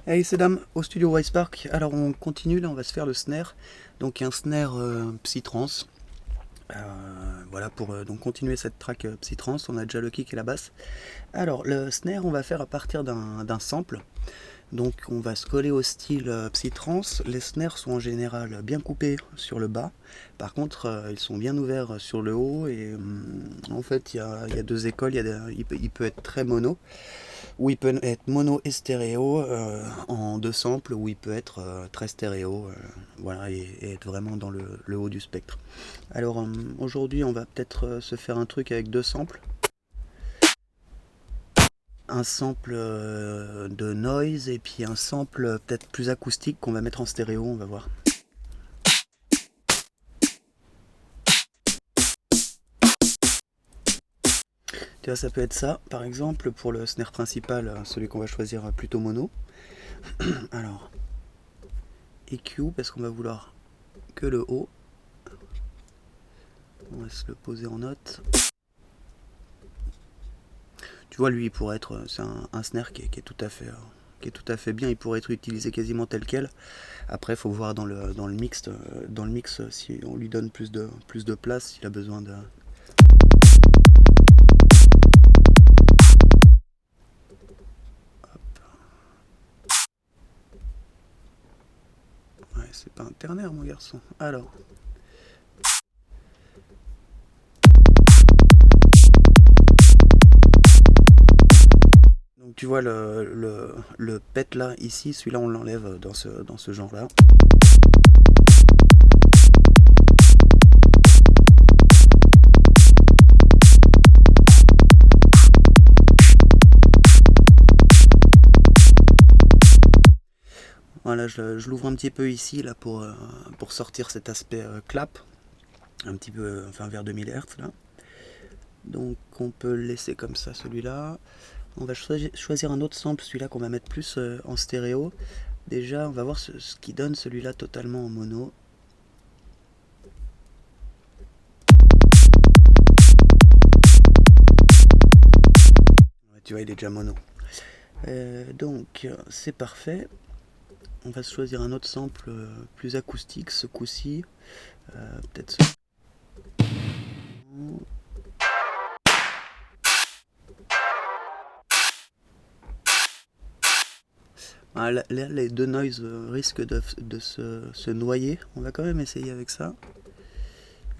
Hey, c'est Dame au studio Wise Park. Alors on continue, là on va se faire le snare. Donc un snare psy-trance. Voilà pour donc continuer cette track psy-trance. On a déjà le kick et la basse. Alors le snare on va faire à partir d'un sample. Donc on va se coller au style psy-trance. Les snares sont en général bien coupés sur le bas. Par contre ils sont bien ouverts sur le haut. Et en fait il y a deux écoles. Il peut être très mono, ou il peut être mono et stéréo en deux samples, ou il peut être très stéréo, voilà, et être vraiment dans le haut du spectre. Alors aujourd'hui on va peut-être se faire un truc avec deux samples. Un sample de noise et puis un sample peut-être plus acoustique qu'on va mettre en stéréo, on va voir. Tu vois, ça peut être ça, par exemple, pour le snare principal, celui qu'on va choisir plutôt mono. Alors, EQ, parce qu'on va vouloir que le haut. On va se le poser en note. Tu vois, lui, il pourrait être, c'est un snare qui est tout à fait, bien. Il pourrait être utilisé quasiment tel quel. Après, il faut voir dans le mix, si on lui donne plus de place, s'il a besoin de. Ouais, c'est pas un ternaire, mon garçon. Alors. Donc tu vois le pet là, ici, celui-là on l'enlève dans ce genre-là. Voilà, je l'ouvre un petit peu ici là pour sortir cet aspect clap, un petit peu, enfin vers 2000 Hz là. Donc on peut le laisser comme ça, celui-là. On va choisir un autre sample, celui-là qu'on va mettre plus en stéréo. Déjà, on va voir ce qui donne celui-là totalement en mono. Ouais, tu vois, il est déjà mono. Donc, c'est parfait. On va se choisir un autre sample plus acoustique ce coup-ci. Peut-être ce. Ah, là, les deux noises risquent de se noyer. On va quand même essayer avec ça.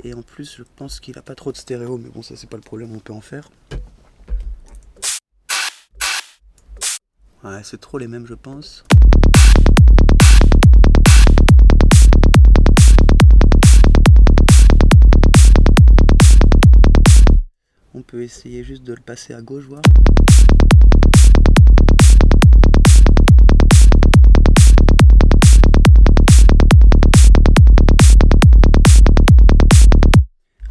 Et en plus, je pense qu'il a pas trop de stéréo, mais bon, ça c'est pas le problème, on peut en faire. Ouais, c'est trop les mêmes, je pense. On peut essayer juste de le passer à gauche, voir.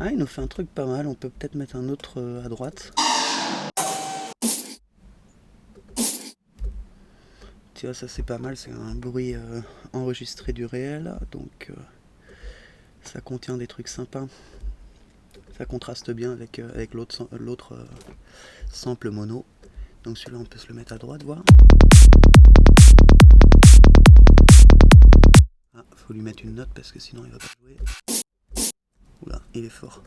Ah, il nous fait un truc pas mal, on peut peut-être mettre un autre à droite. Tu vois, ça c'est pas mal, c'est un bruit enregistré du réel, donc ça contient des trucs sympas. Ça contraste bien avec l'autre sample mono. Donc celui-là on peut se le mettre à droite, voir. Ah, faut lui mettre une note parce que sinon il va pas jouer. Oula, il est fort.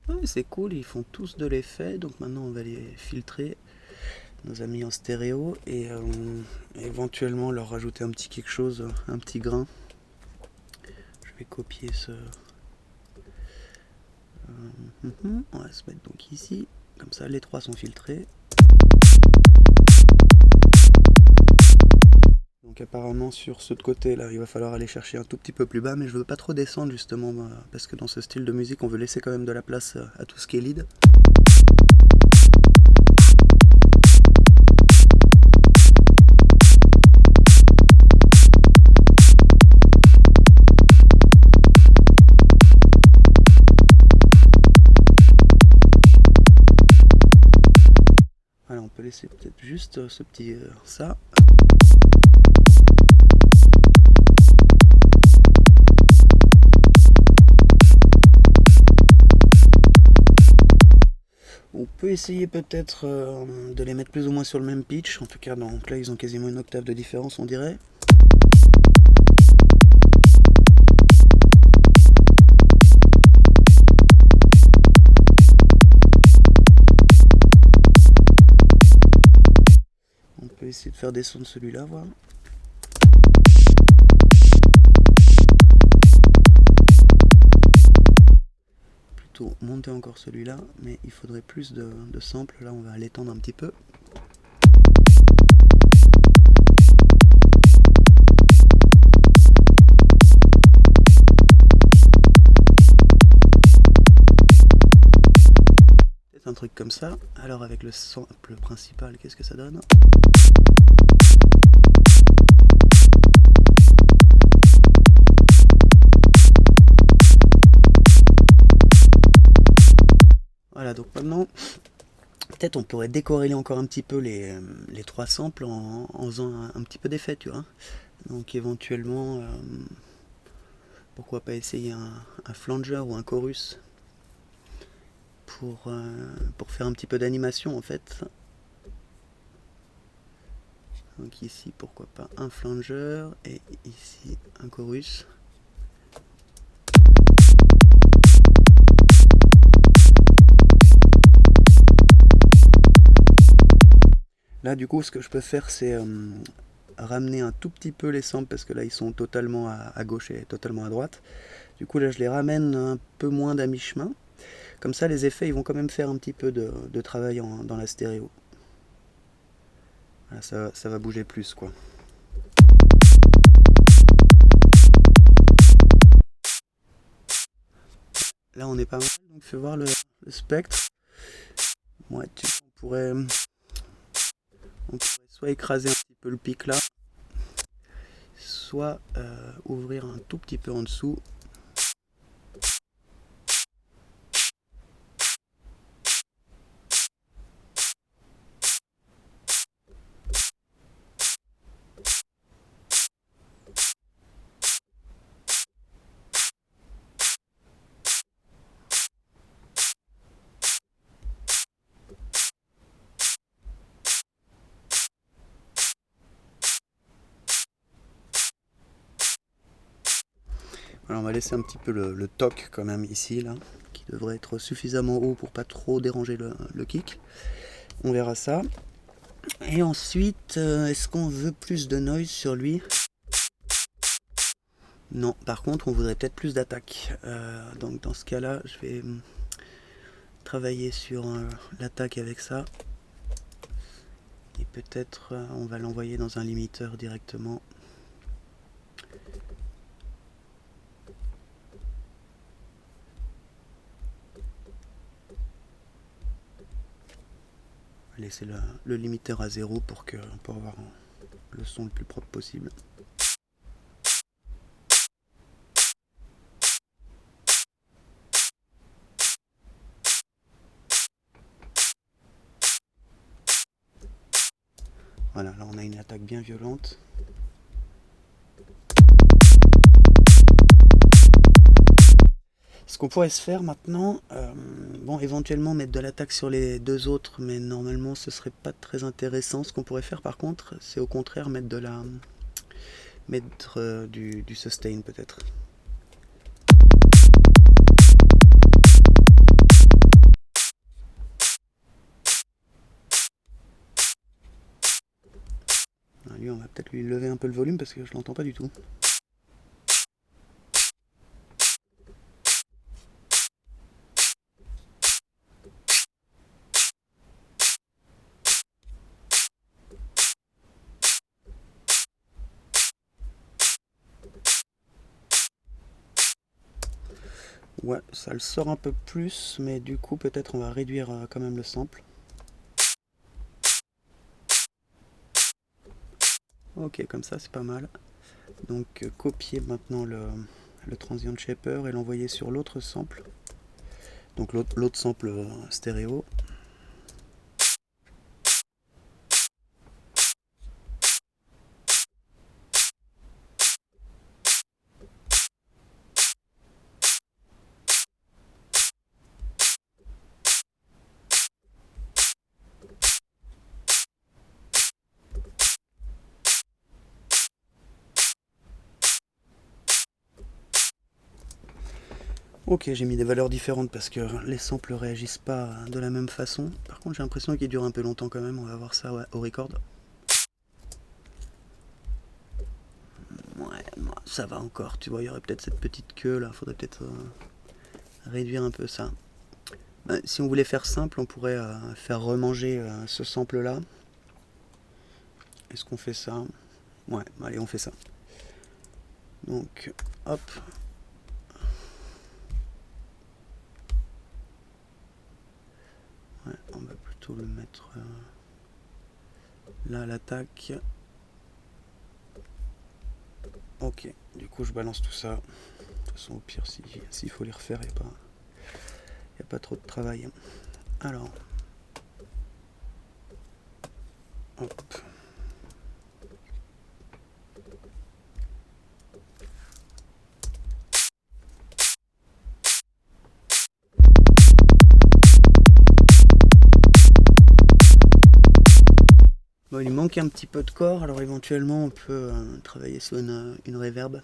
Ouais, c'est cool, ils font tous de l'effet, donc maintenant on va les filtrer, nos amis en stéréo, et éventuellement leur rajouter un petit quelque chose, un petit grain. Je vais copier ce. On va se mettre donc ici, comme ça les trois sont filtrés. Donc apparemment sur ce côté là il va falloir aller chercher un tout petit peu plus bas, mais je veux pas trop descendre justement parce que dans ce style de musique on veut laisser quand même de la place à tout ce qui est lead. Voilà, on peut laisser peut-être juste ce petit ça. On peut essayer peut-être de les mettre plus ou moins sur le même pitch. En tout cas, donc là, ils ont quasiment une octave de différence, on dirait. On peut essayer de faire descendre celui-là, voir. Plutôt monter encore celui-là, mais il faudrait plus de samples. Là, on va l'étendre un petit peu. Peut-être un truc comme ça. Alors avec le sample principal, qu'est-ce que ça donne? Voilà, donc maintenant, peut-être on pourrait décorréler encore un petit peu les trois samples en faisant un petit peu d'effet, tu vois. Donc éventuellement, pourquoi pas essayer un flanger ou un chorus pour faire un petit peu d'animation en fait. Donc ici, pourquoi pas un flanger et ici un chorus. Là, du coup, ce que je peux faire, c'est ramener un tout petit peu les samples parce que là, ils sont totalement à gauche et totalement à droite. Du coup, là, je les ramène un peu moins d'à mi-chemin. Comme ça, les effets, ils vont quand même faire un petit peu de travail dans la stéréo. Voilà, ça va bouger plus, quoi. Là, on est pas mal, donc fais voir le spectre. Ouais, on pourrait soit écraser un petit peu le pic là, soit ouvrir un tout petit peu en dessous. Alors on va laisser un petit peu le toc quand même ici, là, qui devrait être suffisamment haut pour pas trop déranger le kick. On verra ça. Et ensuite, est-ce qu'on veut plus de noise sur lui? Non, par contre, on voudrait peut-être plus d'attaque. Donc dans ce cas-là, je vais travailler sur l'attaque avec ça. Et peut-être on va l'envoyer dans un limiteur directement. Laisser le limiteur à 0 pour avoir le son le plus propre possible. Voilà, là on a une attaque bien violente. Ce qu'on pourrait se faire maintenant, bon, éventuellement mettre de l'attaque sur les deux autres, mais normalement ce serait pas très intéressant. Ce qu'on pourrait faire par contre, c'est au contraire mettre du sustain peut-être. Lui, on va peut-être lui lever un peu le volume parce que je l'entends pas du tout. Ouais, ça le sort un peu plus, mais du coup peut-être on va réduire quand même le sample. Ok, comme ça c'est pas mal. Donc copier maintenant le transient shaper et l'envoyer sur l'autre sample. Donc l'autre sample stéréo. Ok, j'ai mis des valeurs différentes parce que les samples réagissent pas de la même façon. Par contre, j'ai l'impression qu'ils durent un peu longtemps quand même. On va voir ça ouais, au record. Ouais, ça va encore. Tu vois, il y aurait peut-être cette petite queue là. Faudrait peut-être réduire un peu ça. Si on voulait faire simple, on pourrait faire remanger ce sample là. Est-ce qu'on fait ça? Ouais, allez, on fait ça. Donc, hop. Ouais, on va plutôt le mettre là à l'attaque. Ok, du coup je balance tout ça. De toute façon, au pire, s'il faut les refaire, il n'y a pas trop de travail. Alors, hop. Bon, il manque un petit peu de corps, alors éventuellement on peut travailler sur une reverb.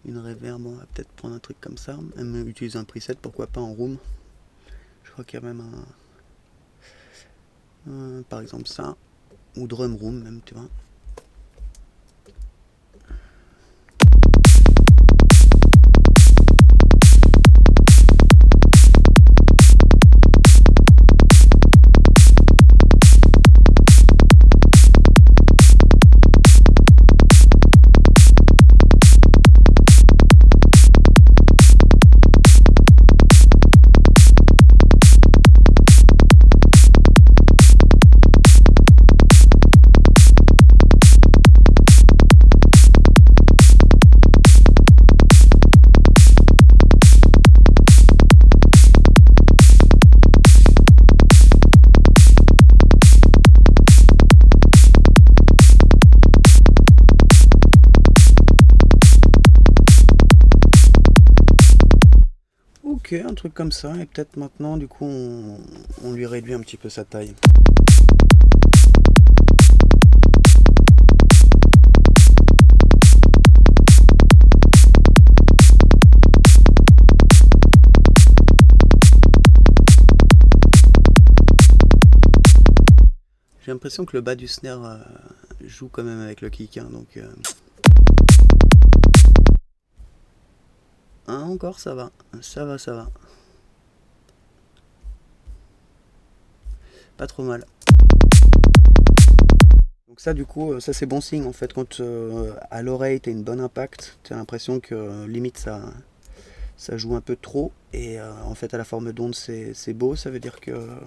Une reverb, on va peut-être prendre un truc comme ça, même utiliser un preset, pourquoi pas en room. Je crois qu'il y a même par exemple ça, ou drum room même, tu vois. Ok, un truc comme ça, et peut-être maintenant du coup on lui réduit un petit peu sa taille. J'ai l'impression que le bas du snare joue quand même avec le kick, hein, donc... Hein, encore ça va, ça va, ça va. Pas trop mal. Donc ça du coup, ça c'est bon signe en fait, quand à l'oreille t'as une bonne impact, t'as l'impression que limite ça joue un peu trop, et en fait à la forme d'onde c'est beau, ça veut dire que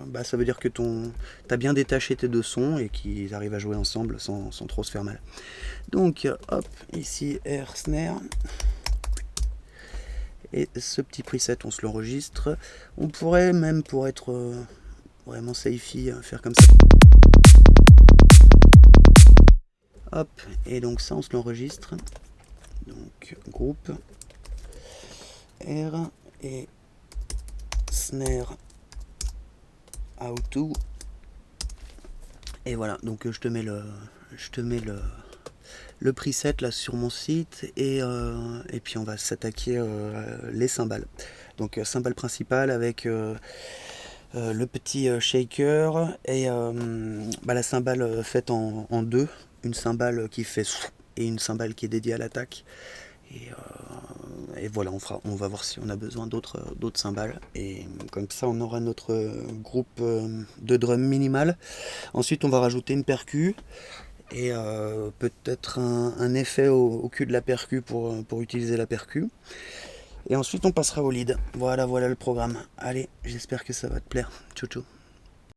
t'as bien détaché tes deux sons et qu'ils arrivent à jouer ensemble sans trop se faire mal. Donc hop, ici air snare, et ce petit preset on se l'enregistre. On pourrait même, pour être vraiment safety, faire comme ça. Hop, et donc ça on se l'enregistre. Donc groupe R et snare how to, et voilà. Donc je te mets le preset là sur mon site, et puis on va s'attaquer les cymbales. Donc cymbale principale avec le petit shaker, et la cymbale faite en deux, une cymbale qui fait et une cymbale qui est dédiée à l'attaque. Et voilà, on va voir si on a besoin d'autres cymbales, et comme ça on aura notre groupe de drum minimal. Ensuite on va rajouter une percu, et peut-être un effet au cul de la percu pour utiliser la percu. Et ensuite on passera au lead. Voilà le programme. Allez, j'espère que ça va te plaire. Ciao ciao.